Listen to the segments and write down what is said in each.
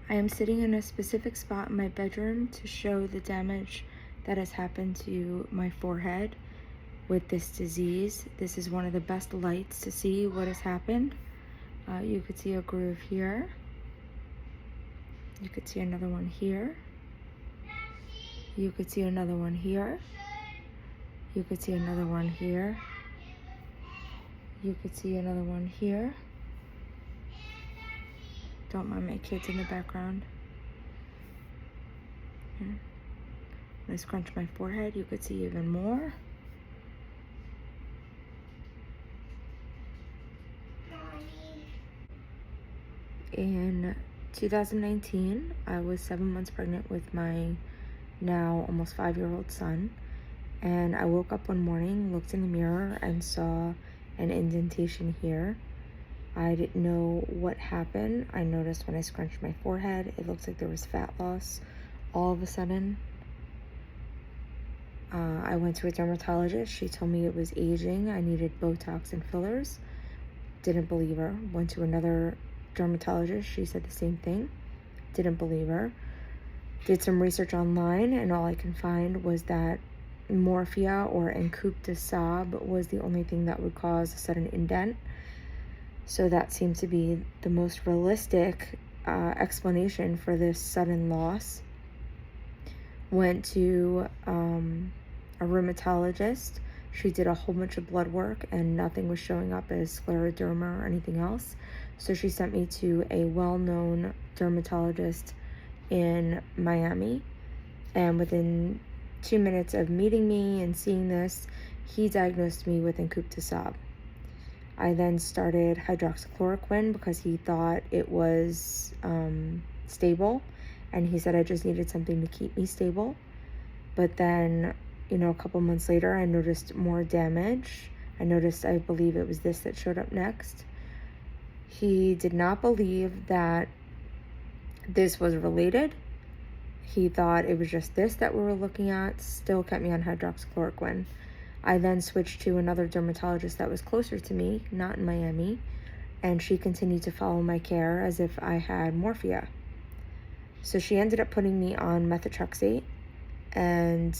I am sitting in a specific spot in my bedroom to show the damage that has happened to my forehead with this disease. This is one of the best lights to see what has happened. You could see a groove here. You could see another one here. You could see another one here. You could see another one here. You could see another one here. Don't mind my kids in the background. Here. When I scrunch my forehead, you could see even more. In 2019, I was 7 months pregnant with my now almost 5-year-old son. And I woke up one morning, looked in the mirror, and saw an indentation here. I didn't know what happened. I noticed when I scrunched my forehead, it looked like there was fat loss all of a sudden. I went to a dermatologist. She told me it was aging. I needed Botox and fillers. Didn't believe her. Went to another dermatologist. She said the same thing. Didn't believe her. Did some research online, and all I can find was that morphia or encoupe de Sable was the only thing that would cause a sudden indent. So that seemed to be the most realistic explanation for this sudden loss. Went to a rheumatologist. She did a whole bunch of blood work and nothing was showing up as scleroderma or anything else. So she sent me to a well-known dermatologist in Miami. And within 2 minutes of meeting me and seeing this, he diagnosed me with encoupe de Sable. I then started hydroxychloroquine because he thought it was stable, and he said I just needed something to keep me stable. But then, a couple months later, I noticed more damage. I believe it was this that showed up next. He did not believe that this was related. He thought it was just this that we were looking at, still kept me on hydroxychloroquine. I then switched to another dermatologist that was closer to me, not in Miami, and she continued to follow my care as if I had morphia. So she ended up putting me on methotrexate, and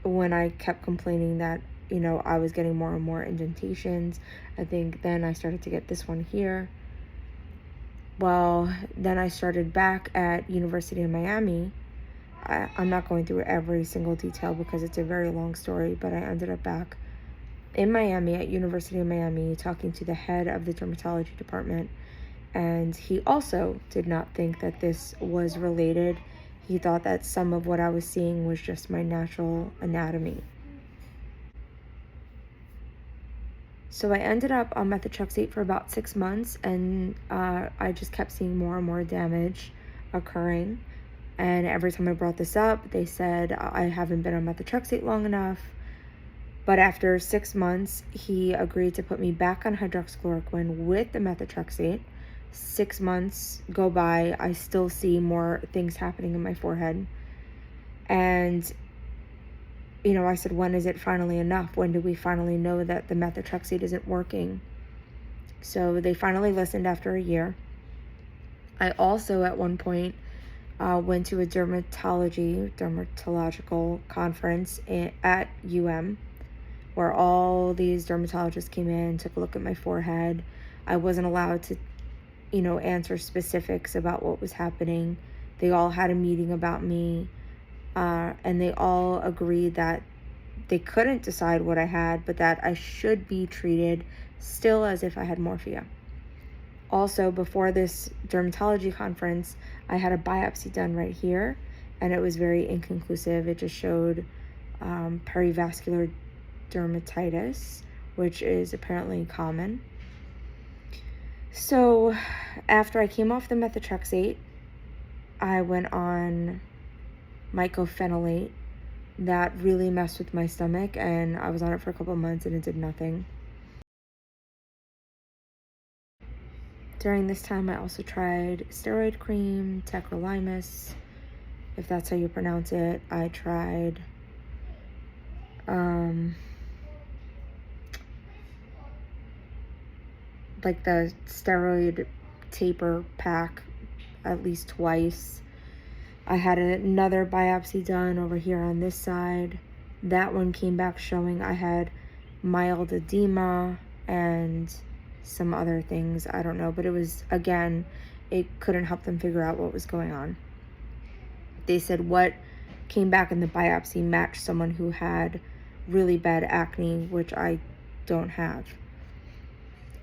when I kept complaining that, I was getting more and more indentations, I think then I started to get this one here. Well, then I started back at University of Miami. I'm not going through every single detail because it's a very long story, but I ended up back in Miami at University of Miami talking to the head of the dermatology department, and he also did not think that this was related. He thought that some of what I was seeing was just my natural anatomy. So I ended up on methotrexate for about 6 months, and I just kept seeing more and more damage occurring. And every time I brought this up, they said I haven't been on methotrexate long enough. But after 6 months, he agreed to put me back on hydroxychloroquine with the methotrexate. 6 months go by, I still see more things happening in my forehead. And, I said, when is it finally enough? When do we finally know that the methotrexate isn't working? So they finally listened after a year. I also, at one point, went to a dermatological conference at UM, where all these dermatologists came in, took a look at my forehead. I wasn't allowed to, answer specifics about what was happening. They all had a meeting about me, and they all agreed that they couldn't decide what I had, but that I should be treated still as if I had morphia. Also, before this dermatology conference, I had a biopsy done right here, and it was very inconclusive. It just showed perivascular dermatitis, which is apparently common. So after I came off the methotrexate, I went on mycophenolate. That really messed with my stomach, and I was on it for a couple months and it did nothing. During this time, I also tried steroid cream, tacrolimus, if that's how you pronounce it. I tried like the steroid taper pack at least twice. I had another biopsy done over here on this side. That one came back showing I had mild edema and some other things. I don't know, but it was, again, it couldn't help them figure out what was going on. They said what came back in the biopsy matched someone who had really bad acne, which I don't have.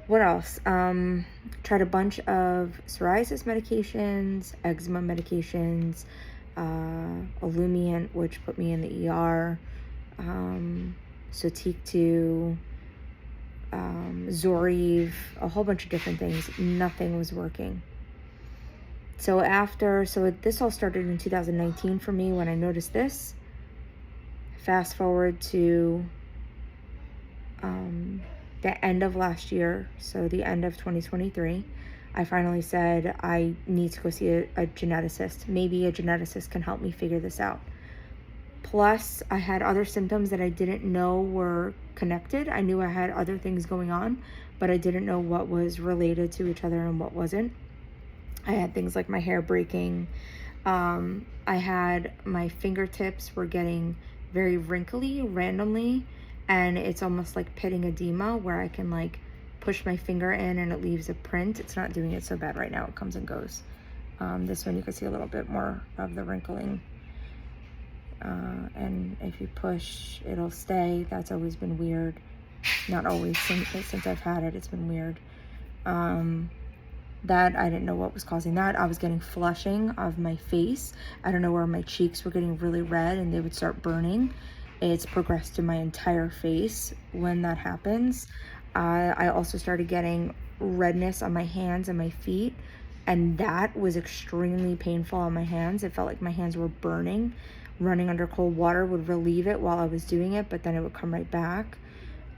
What else? Tried a bunch of psoriasis medications, eczema medications, Olumiant, which put me in the ER, Sotyktu, Zoriv, a whole bunch of different things. Nothing was working. So this all started in 2019 for me when I noticed this. Fast forward to the end of last year, so the end of 2023, I finally said I need to go see a geneticist. Maybe a geneticist can help me figure this out. Plus, I had other symptoms that I didn't know were connected. I knew I had other things going on, but I didn't know what was related to each other and what wasn't. I had things like my hair breaking. I had my fingertips were getting very wrinkly randomly, and it's almost like pitting edema where I can like push my finger in and it leaves a print. It's not doing it so bad right now. It comes and goes. This one you can see a little bit more of the wrinkling. And if you push, it'll stay. That's always been weird. Not always, since I've had it, it's been weird. That I didn't know what was causing that. I was getting flushing of my face. I don't know where my cheeks were getting really red and they would start burning. It's progressed to my entire face when that happens. I also started getting redness on my hands and my feet, and that was extremely painful on my hands. It felt like my hands were burning. Running under cold water would relieve it while I was doing it, but then it would come right back.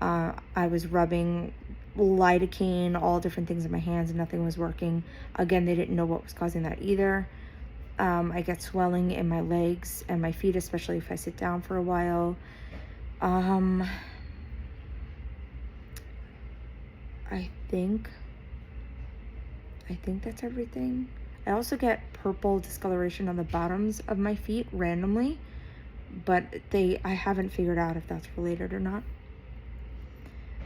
I was rubbing lidocaine, all different things in my hands, and nothing was working. Again, they didn't know what was causing that either. I get swelling in my legs and my feet, especially if I sit down for a while. I think that's everything. I also get purple discoloration on the bottoms of my feet randomly, but I haven't figured out if that's related or not.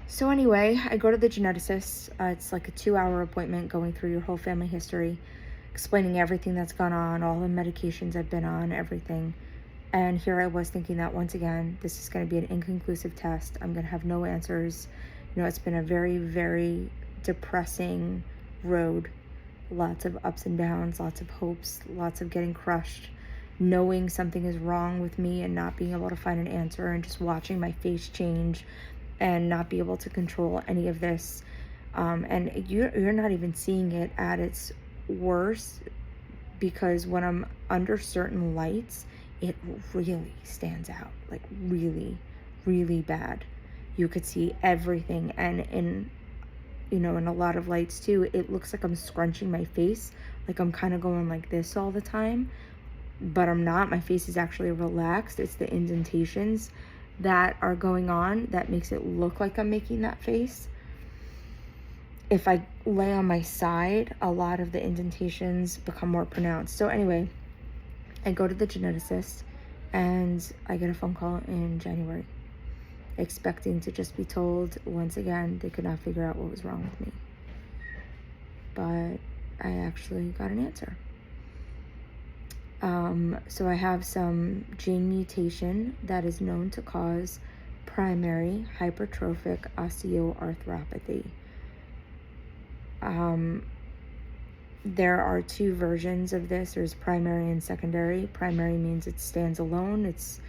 So anyway, I go to the geneticist. It's like a 2-hour appointment going through your whole family history, explaining everything that's gone on, all the medications I've been on, everything. And here I was thinking that once again, this is going to be an inconclusive test. I'm going to have no answers. You know, it's been a very, very depressing road. Lots of ups and downs, lots of hopes, lots of getting crushed, knowing something is wrong with me and not being able to find an answer, and just watching my face change and not be able to control any of this. And you're not even seeing it at its worst, because when I'm under certain lights, it really stands out, like really, really bad. You could see everything, and in a lot of lights too, it looks like I'm scrunching my face, like I'm kind of going like this all the time, but I'm not. My face is actually relaxed. It's the indentations that are going on that makes it look like I'm making that face. If I lay on my side, a lot of the indentations become more pronounced. So anyway, I go to the geneticist and I get a phone call in January, expecting to just be told once again they could not figure out what was wrong with me. But I actually got an answer. So I have some gene mutation that is known to cause primary hypertrophic osteoarthropathy. There are two versions of this. There's primary and secondary. Primary means it stands alone. It's,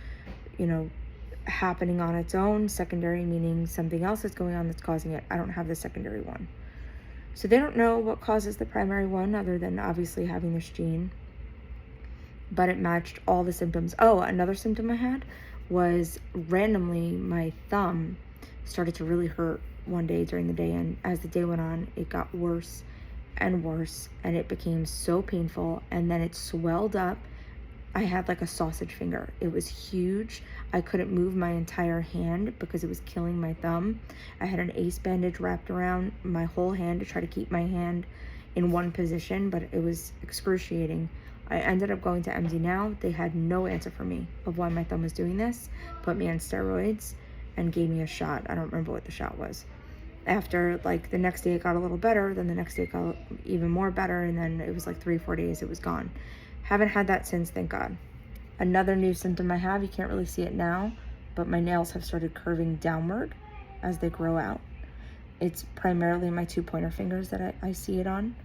happening on its own. Secondary meaning something else is going on that's causing it. I don't have the secondary one. So they don't know what causes the primary one other than obviously having this gene. But it matched all the symptoms. Oh, another symptom I had was randomly my thumb started to really hurt one day during the day, and as the day went on, it got worse and worse, and it became so painful, and then it swelled up. I had like a sausage finger. It was huge. I couldn't move my entire hand because it was killing my thumb. I had an ace bandage wrapped around my whole hand to try to keep my hand in one position, but it was excruciating. I ended up going to MD Now. They had no answer for me of why my thumb was doing this, put me on steroids, and gave me a shot. I don't remember what the shot was. After, like, the next day it got a little better, then the next day it got even more better, and then it was like 3-4 days it was gone. Haven't had that since, thank God. Another new symptom I have, you can't really see it now, but my nails have started curving downward as they grow out. It's primarily my 2 pointer fingers that I see it on,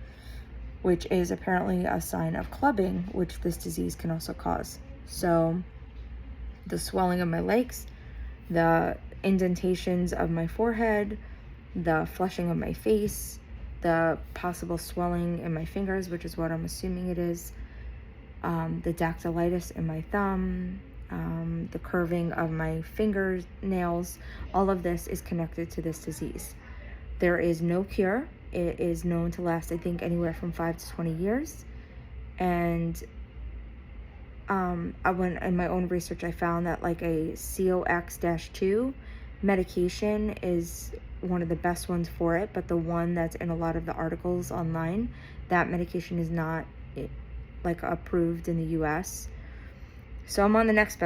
which is apparently a sign of clubbing, which this disease can also cause. So the swelling of my legs, the indentations of my forehead, the flushing of my face, the possible swelling in my fingers, which is what I'm assuming it is, the dactylitis in my thumb, the curving of my fingernails, all of this is connected to this disease. There is no cure. It is known to last, I think, anywhere from 5 to 20 years. And I went in my own research, I found that like a COX-2 medication is one of the best ones for it, but the one that's in a lot of the articles online, that medication is not like approved in the US. So I'm on the next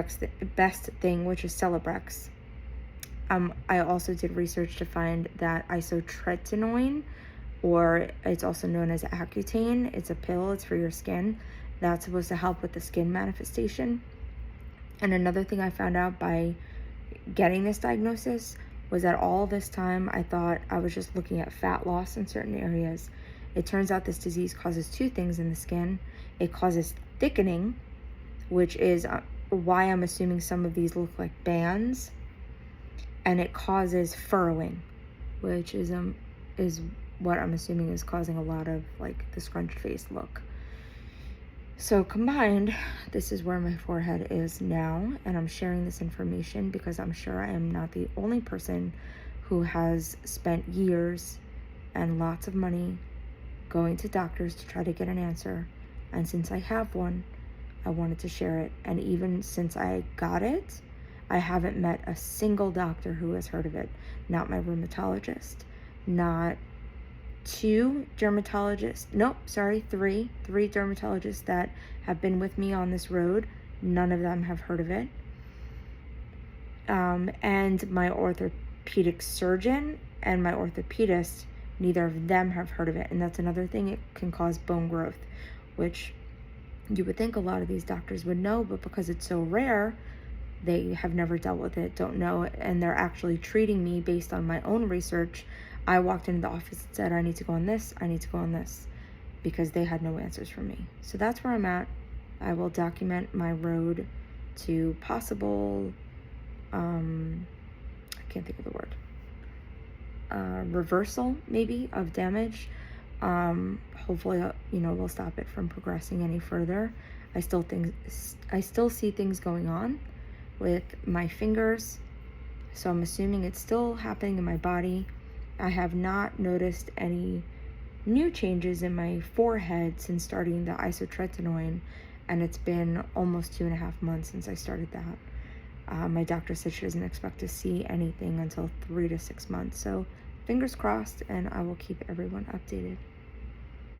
best thing, which is Celebrex. I also did research to find that isotretinoin, or it's also known as Accutane, it's a pill, it's for your skin. That's supposed to help with the skin manifestation. And another thing I found out by getting this diagnosis was that all this time I thought I was just looking at fat loss in certain areas. It turns out this disease causes 2 things in the skin. It causes thickening, which is why I'm assuming some of these look like bands, and it causes furrowing, which is what I'm assuming is causing a lot of like the scrunched face look. So combined, this is where my forehead is now, and I'm sharing this information because I'm sure I am not the only person who has spent years and lots of money going to doctors to try to get an answer. And since I have one, I wanted to share it. And even since I got it, I haven't met a single doctor who has heard of it. Not my rheumatologist, not 2 dermatologists, three dermatologists that have been with me on this road. None of them have heard of it. And my orthopedic surgeon and my orthopedist, neither of them have heard of it. And that's another thing, it can cause bone growth, which you would think a lot of these doctors would know, but because it's so rare, they have never dealt with it, don't know it, and they're actually treating me based on my own research. I walked into the office and said, I need to go on this, I need to go on this, because they had no answers for me. So that's where I'm at. I will document my road to possible, I can't think of the word, reversal maybe of damage. Hopefully, we'll stop it from progressing any further. I still see things going on with my fingers, so I'm assuming it's still happening in my body. I have not noticed any new changes in my forehead since starting the isotretinoin, and it's been almost 2.5 months since I started that. My doctor said she doesn't expect to see anything until 3 to 6 months, so fingers crossed, and I will keep everyone updated.